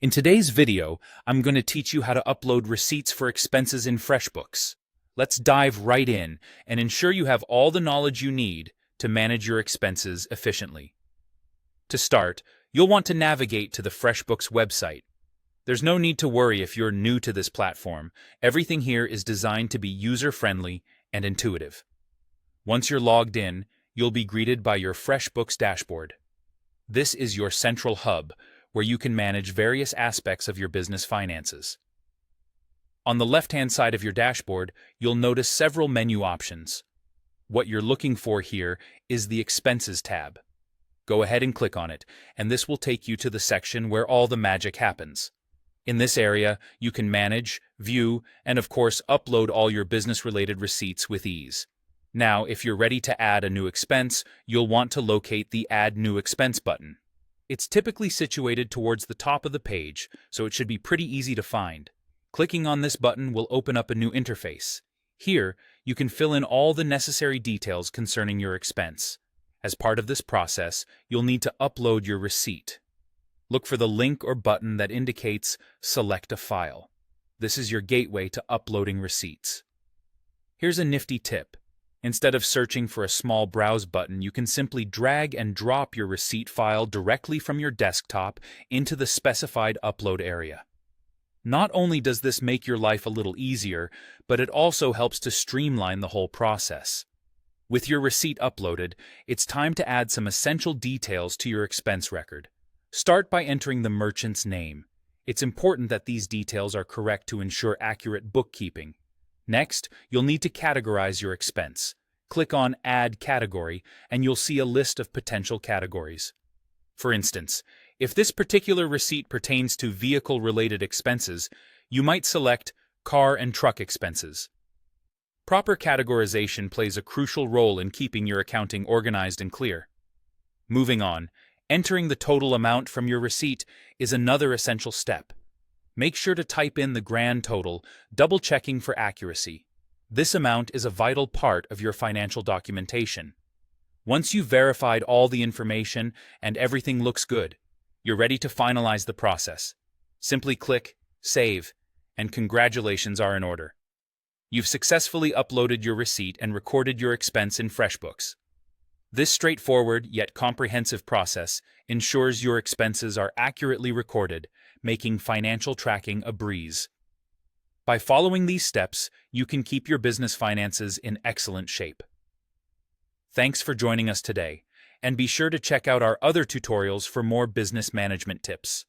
In today's video, I'm going to teach you how to upload receipts for expenses in Freshbooks. Let's dive right in and ensure you have all the knowledge you need to manage your expenses efficiently. To start, you'll want to navigate to the Freshbooks website. There's no need to worry if you're new to this platform. Everything here is designed to be user-friendly and intuitive. Once you're logged in, you'll be greeted by your Freshbooks dashboard. This is your central hub, where you can manage various aspects of your business finances. On the left-hand side of your dashboard, you'll notice several menu options. What you're looking for here is the Expenses tab. Go ahead and click on it, and this will take you to the section where all the magic happens. In this area, you can manage, view, and of course upload all your business-related receipts with ease. Now, if you're ready to add a new expense, you'll want to locate the Add New Expense button. It's typically situated towards the top of the page, so it should be pretty easy to find. Clicking on this button will open up a new interface. Here, you can fill in all the necessary details concerning your expense. As part of this process, you'll need to upload your receipt. Look for the link or button that indicates Select a File. This is your gateway to uploading receipts. Here's a nifty tip. Instead of searching for a small browse button, you can simply drag and drop your receipt file directly from your desktop into the specified upload area. Not only does this make your life a little easier, but it also helps to streamline the whole process. With your receipt uploaded, it's time to add some essential details to your expense record. Start by entering the merchant's name. It's important that these details are correct to ensure accurate bookkeeping. Next, you'll need to categorize your expense. Click on Add Category, and you'll see a list of potential categories. For instance, if this particular receipt pertains to vehicle-related expenses, you might select Car and Truck Expenses. Proper categorization plays a crucial role in keeping your accounting organized and clear. Moving on, entering the total amount from your receipt is another essential step. Make sure to type in the grand total, double-checking for accuracy. This amount is a vital part of your financial documentation. Once you've verified all the information and everything looks good, you're ready to finalize the process. Simply click Save, and congratulations are in order. You've successfully uploaded your receipt and recorded your expense in Freshbooks. This straightforward yet comprehensive process ensures your expenses are accurately recorded, making financial tracking a breeze. By following these steps, you can keep your business finances in excellent shape. Thanks for joining us today, and be sure to check out our other tutorials for more business management tips.